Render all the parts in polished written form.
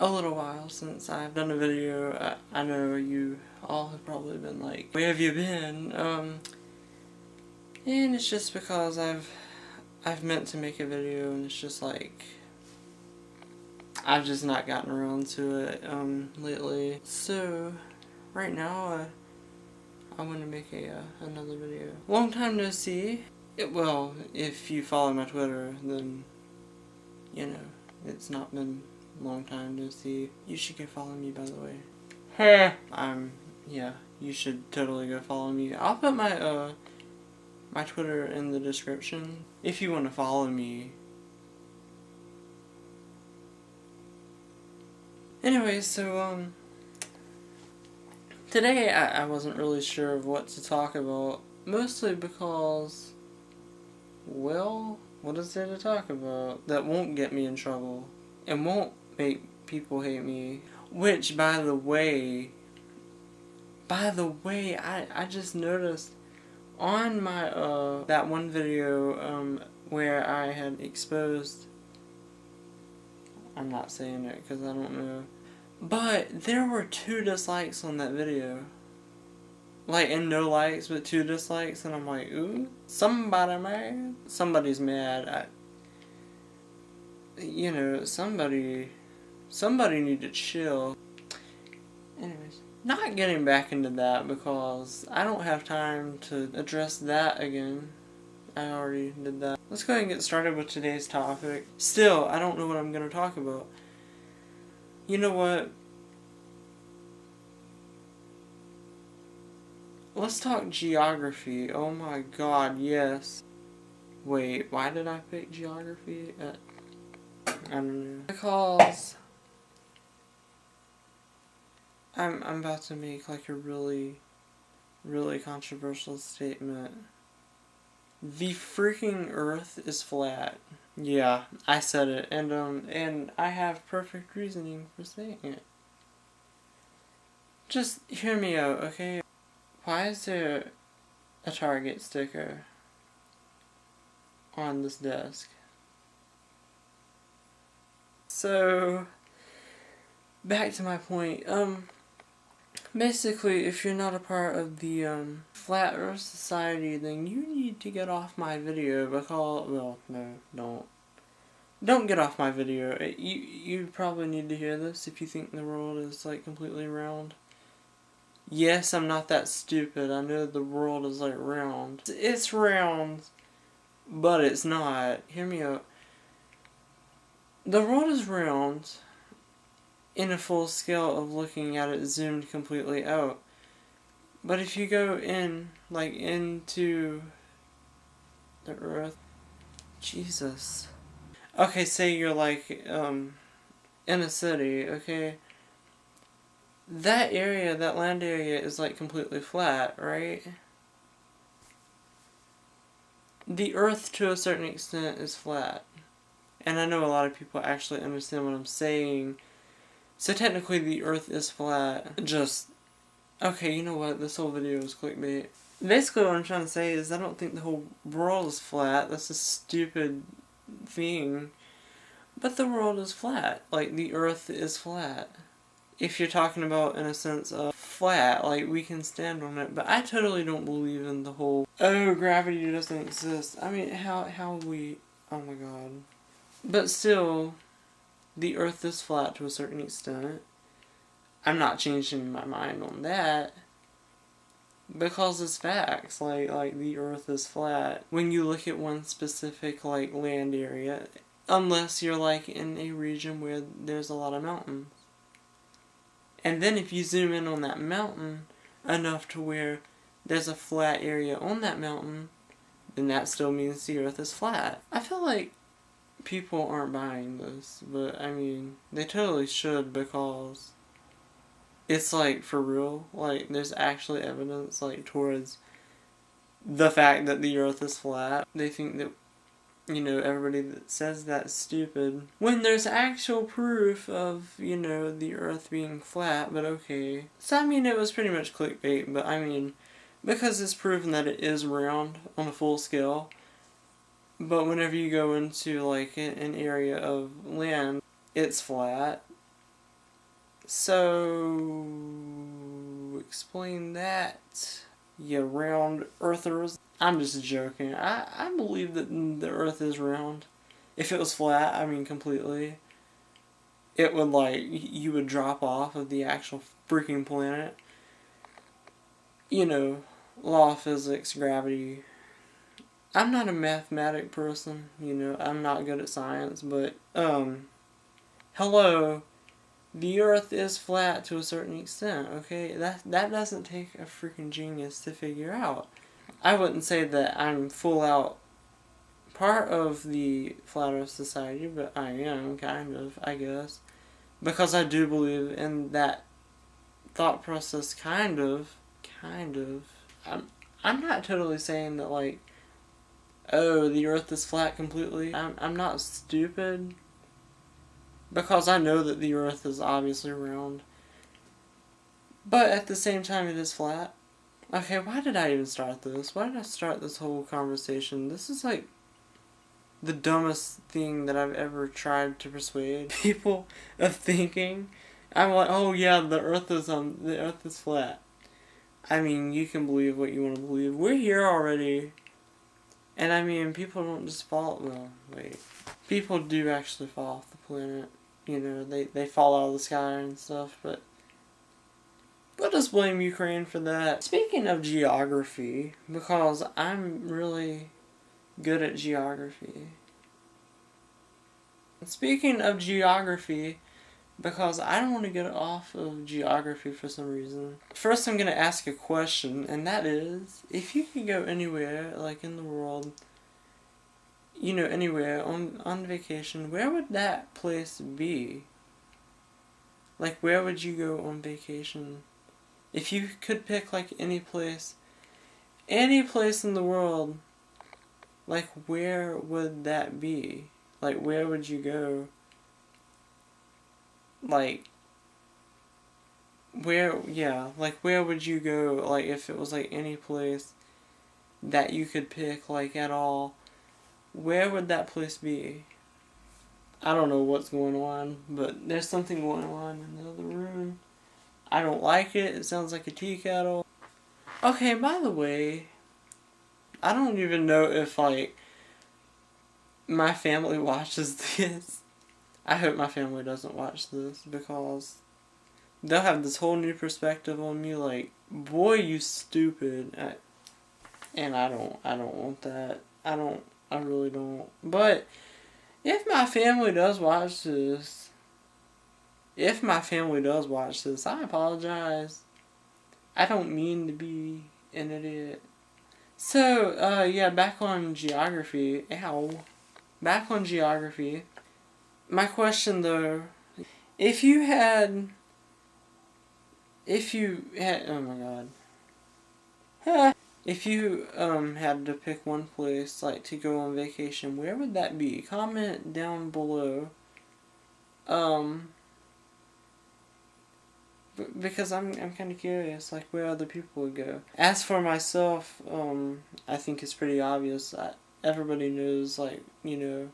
a little while since I've done a video. I know you all have probably been like, where have you been? And it's just because I've meant to make a video, and it's just like I've just not gotten around to it lately. So right now I want to make another video. Long time no see. Well, if you follow my Twitter, then you know it's not been a long time no see. You should go follow me, by the way. Yeah, you should totally go follow me. I'll put my my Twitter in the description if you want to follow me. Anyway, so today I wasn't really sure of what to talk about, mostly because, well, what is there to talk about that won't get me in trouble and won't make people hate me? Which, by the way, I just noticed on my that one video where I had exposed, I'm not saying it because I don't know, but there were 2 dislikes on that video. Like, and no likes, but 2 dislikes, and I'm like, ooh, somebody mad? Somebody's mad. You know, somebody need to chill. Anyways, not getting back into that because I don't have time to address that again. I already did that. Let's go ahead and get started with today's topic. Still, I don't know what I'm going to talk about. You know what? Let's talk geography. Oh my god, yes. Wait, why did I pick geography? I don't know. Because I'm about to make like a really controversial statement. The freaking Earth is flat. Yeah, I said it, and I have perfect reasoning for saying it. Just hear me out, okay? Why is there a Target sticker on this desk? So, back to my point. Basically, if you're not a part of the Flat Earth Society, then you need to get off my video because, well, no, don't get off my video. You probably need to hear this if you think the world is like completely round. Yes, I'm not that stupid. I know the world is like round. It's round, but it's not. Hear me out. The world is round in a full scale of looking at it zoomed completely out. But if you go in, like into the Earth, Jesus. Okay, say you're like in a city, okay? That area, that land area is like completely flat, right? The Earth to a certain extent is flat. And I know a lot of people actually understand what I'm saying. So technically the Earth is flat. Okay, you know what? This whole video is clickbait. Basically what I'm trying to say is I don't think the whole world is flat. That's a stupid thing. But the world is flat. Like, the Earth is flat. If you're talking about in a sense of flat, like we can stand on it. But I totally don't believe in the whole, oh, gravity doesn't exist. I mean, how we, oh my god. But still, the Earth is flat to a certain extent. I'm not changing my mind on that. Because it's facts, like the Earth is flat. When you look at one specific, like, land area, unless you're, like, in a region where there's a lot of mountains. And then if you zoom in on that mountain enough to where there's a flat area on that mountain, then that still means the Earth is flat. I feel like people aren't buying this, but I mean, they totally should because it's like for real. Like, there's actually evidence like towards the fact that the Earth is flat. They think that, you know, everybody that says that's stupid. When there's actual proof of, you know, the Earth being flat, but okay. So, I mean, it was pretty much clickbait, but I mean, because it's proven that it is round on a full scale, but whenever you go into, like, an area of land, it's flat. So, explain that, you round earthers. I'm just joking. I believe that the earth is round. If it was flat, I mean completely, it would like, you would drop off of the actual freaking planet. You know, law of physics, gravity. I'm not a mathematic person, you know, I'm not good at science, but, hello, the earth is flat to a certain extent, okay? That doesn't take a freaking genius to figure out. I wouldn't say that I'm full out part of the Flat Earth Society, but I am, kind of, I guess. Because I do believe in that thought process, kind of. I'm not totally saying that, like, oh, the earth is flat completely. I'm not stupid. Because I know that the earth is obviously round. But at the same time, it is flat. Okay, why did I even start this? Why did I start this whole conversation? This is like the dumbest thing that I've ever tried to persuade people of thinking. I'm like, oh yeah, the earth is flat. I mean, you can believe what you want to believe. We're here already. And I mean, people don't just fall, well, wait. People do actually fall off the planet. You know, they fall out of the sky and stuff, but we'll just blame Ukraine for that. Speaking of geography, because I'm really good at geography. Speaking of geography, because I don't want to get off of geography for some reason. First I'm going to ask a question, and that is, if you could go anywhere, like in the world, you know, anywhere, on vacation, where would that place be? Like, where would you go on vacation? If you could pick, like, any place in the world, like, where would that be? Like, where would you go? Like, where would you go, like, if it was, like, any place that you could pick, like, at all? Where would that place be? I don't know what's going on, but there's something going on in the other room. I don't like it. It sounds like a tea kettle. Okay, by the way, I don't even know if, like, my family watches this. I hope my family doesn't watch this, because they'll have this whole new perspective on me, like, boy, you stupid. And I don't want that. I really don't. But if my family does watch this, I apologize. I don't mean to be an idiot. So, yeah, back on geography. Ow. Back on geography. My question, though, if you had, oh my god. If you, had to pick one place, like, to go on vacation, where would that be? Comment down below. Because I'm kind of curious, like, where other people would go. As for myself, I think it's pretty obvious that everybody knows, like, you know,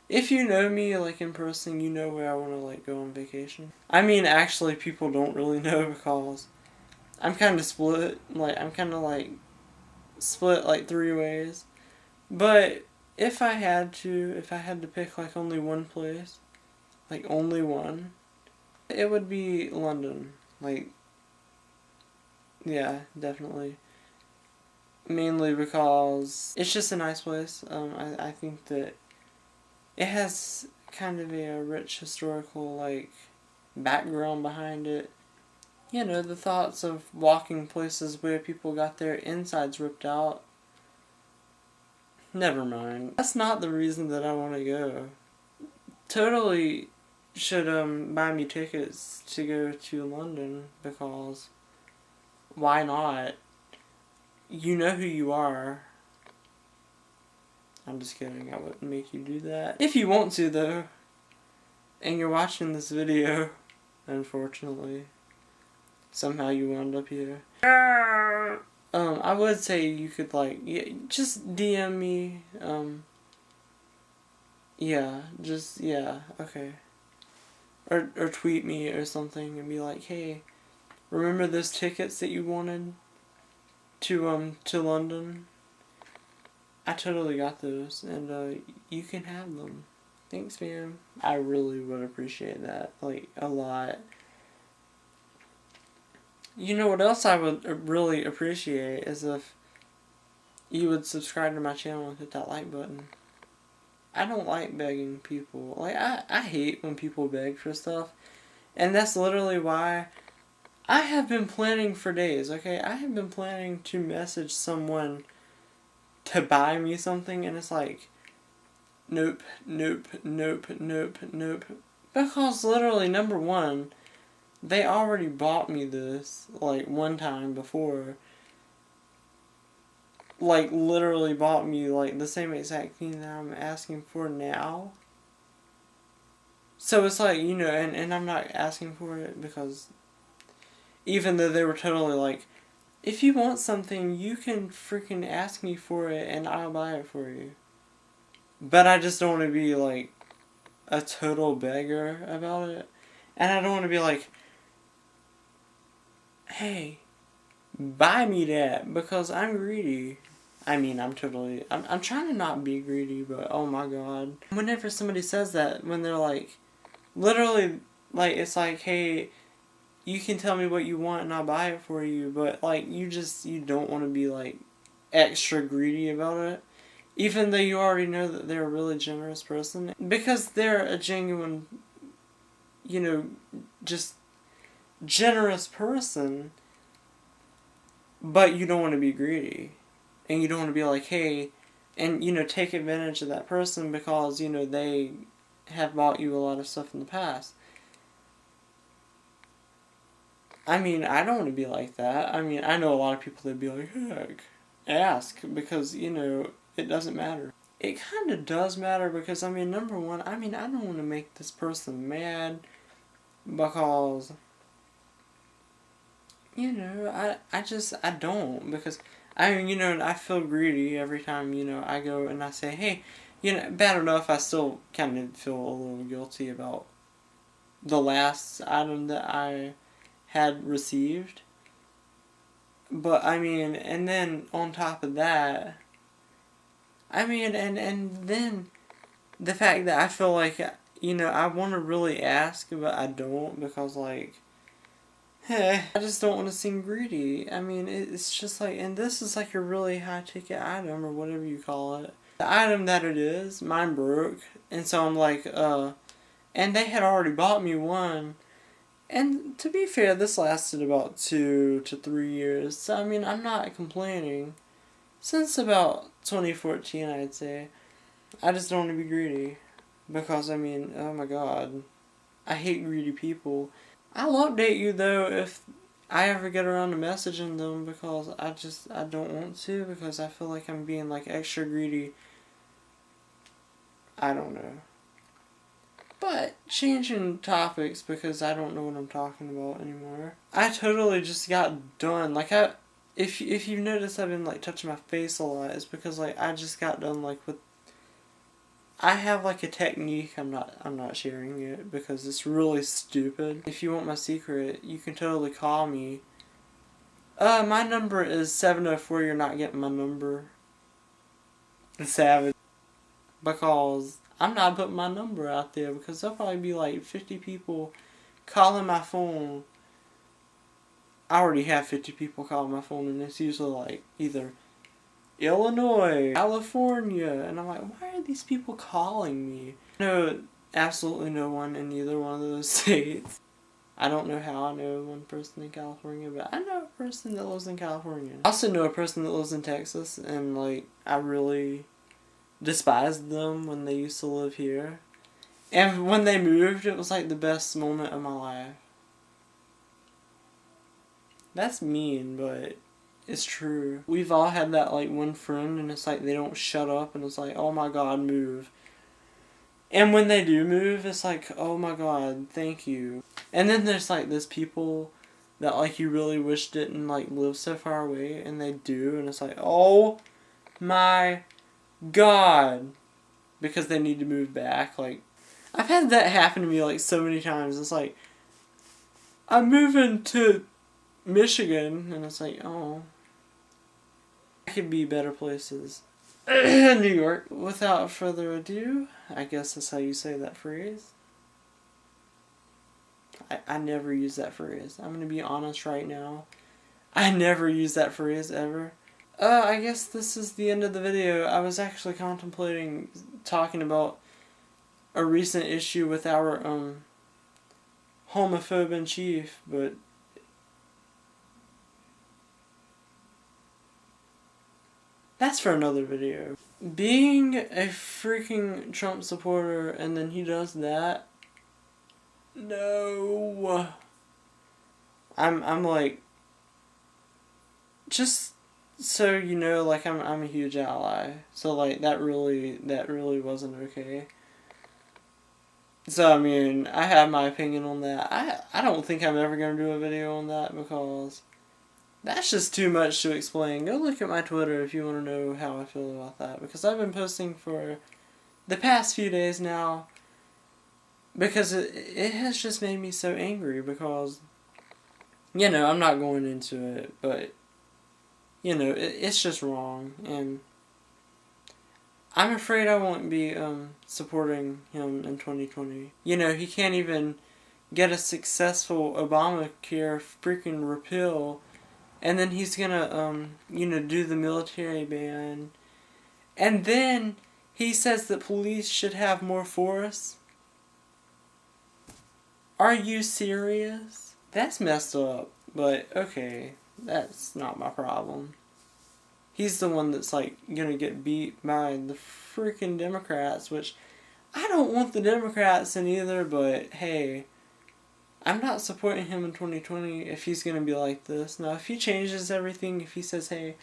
if you know me, like, in person, you know where I want to, like, go on vacation. I mean, actually, people don't really know, because I'm kind of split. Like, I'm kind of, like, split, like, 3 ways. But if I had to pick, like, only one place, like, only one, it would be London. Like, yeah, definitely. Mainly because it's just a nice place. I think that it has kind of a rich historical, like, background behind it. You know, the thoughts of walking places where people got their insides ripped out. Never mind. That's not the reason that I want to go. Totally should buy me tickets to go to London, because why not? You know who you are. I'm just kidding, I wouldn't make you do that. If you want to, though, and you're watching this video, unfortunately, somehow you wound up here. I would say you could, like, yeah, just DM me, yeah, okay. or tweet me or something and be like, hey, remember those tickets that you wanted to London? I totally got those, and you can have them. Thanks, man. I really would appreciate that, like, a lot. You know what else I would really appreciate is if you would subscribe to my channel and hit that like button. I don't like begging people. Like, I hate when people beg for stuff. And that's literally why I have been planning for days, okay? I have been planning to message someone to buy me something, and it's like, nope, nope, nope, nope, nope. Because literally, number one, they already bought me this, like, one time before. Like, literally bought me, like, the same exact thing that I'm asking for now. So it's like, you know, and I'm not asking for it because even though they were totally like, if you want something, you can freaking ask me for it and I'll buy it for you. But I just don't want to be, like, a total beggar about it. And I don't want to be like, hey, buy me that because I'm greedy. I mean, I'm trying to not be greedy, but oh my god. Whenever somebody says that, when they're like, literally, like, it's like, hey, you can tell me what you want and I'll buy it for you, but, like, you don't want to be, like, extra greedy about it. Even though you already know that they're a really generous person. Because they're a genuine, you know, just generous person, but you don't want to be greedy. And you don't want to be like, hey, and, you know, take advantage of that person because, you know, they have bought you a lot of stuff in the past. I mean, I don't want to be like that. I mean, I know a lot of people that be like, heck, ask, because, you know, it doesn't matter. It kind of does matter because, I mean, number one, I mean, I don't want to make this person mad because, you know, I don't, because, I mean, you know, I feel greedy every time, you know, I go and I say, hey, you know, bad enough, I still kind of feel a little guilty about the last item that I had received. But, I mean, and then on top of that, I mean, and then the fact that I feel like, you know, I want to really ask, but I don't because, like, I just don't want to seem greedy. I mean, it's just like, and this is like a really high ticket item or whatever you call it. The item that it is, mine broke, and so I'm like, and they had already bought me one. And to be fair, this lasted about 2 to 3 years, so I mean, I'm not complaining. Since about 2014, I'd say. I just don't want to be greedy. Because, I mean, oh my god. I hate greedy people. I'll update you, though, if I ever get around to messaging them, because I don't want to, because I feel like I'm being, like, extra greedy. I don't know. But, changing topics, because I don't know what I'm talking about anymore. I totally just got done. Like, if you've noticed I've been, like, touching my face a lot, it's because, like, I just got done, like, with... I have, like, a technique, I'm not sharing it, because it's really stupid. If you want my secret, you can totally call me. My number is 704, you're not getting my number. Savage. Because I'm not putting my number out there, because there'll probably be, like, 50 people calling my phone. I already have 50 people calling my phone, and it's usually, like, either Illinois, California, and I'm like, why are these people calling me? I know absolutely no one in either one of those states. I don't know how I know one person in California, but I know a person that lives in California. I also know a person that lives in Texas, and, like, I really despised them when they used to live here. And when they moved, it was, like, the best moment of my life. That's mean, but it's true. We've all had that, like, one friend, and it's like they don't shut up, and it's like, oh my god, move. And when they do move, it's like, oh my god, thank you. And then there's, like, those people that, like, you really wish didn't, like, live so far away, and they do, and it's like, oh my god. Because they need to move back, like, I've had that happen to me like so many times. It's like, I'm moving to Michigan, and it's like, oh, I could be better places. New York. Without further ado, I guess that's how you say that phrase. I never use that phrase. I'm gonna be honest right now. I never use that phrase ever. I guess this is the end of the video. I was actually contemplating talking about a recent issue with our homophobe in chief, but that's for another video. Being a freaking Trump supporter and then he does that, no. I'm like, just so you know, like I'm a huge ally. So like that really wasn't okay. So I mean, I have my opinion on that. I don't think I'm ever gonna do a video on that because that's just too much to explain. Go look at my Twitter if you want to know how I feel about that, because I've been posting for the past few days now because it has just made me so angry because, you know, I'm not going into it, but, you know, it's just wrong, and I'm afraid I won't be supporting him in 2020. You know, he can't even get a successful Obamacare freaking repeal, and then he's gonna, you know, do the military ban, and then he says that police should have more force. Are you serious? That's messed up, but okay, that's not my problem. He's the one that's like gonna get beat by the freaking Democrats, which I don't want the Democrats in either, but hey, I'm not supporting him in 2020 if he's gonna be like this. Now, if he changes everything, if he says, hey,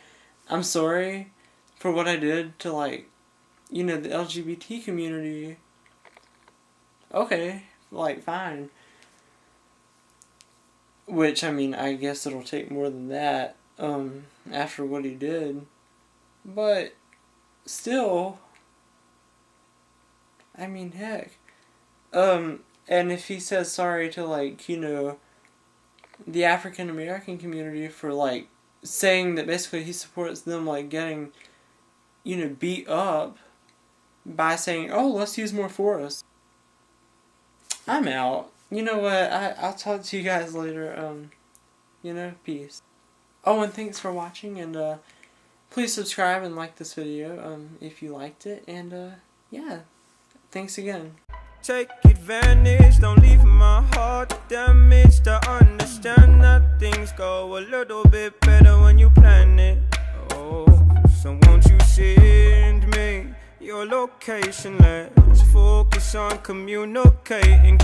I'm sorry for what I did to, like, you know, the LGBT community, okay, like, fine. Which, I mean, I guess it'll take more than that, after what he did. But, still, I mean, heck. And if he says sorry to, like, you know, the African American community for, like, saying that basically he supports them, like, getting, you know, beat up by saying, oh, let's use more force. I'm out. You know what, I'll talk to you guys later, you know, peace. Oh, and thanks for watching, and, please subscribe and like this video, if you liked it, and, yeah, thanks again. Take advantage, don't leave my heart damaged. I understand that things go a little bit better when you plan it. Oh, so won't you send me your location? Let's focus on communicating.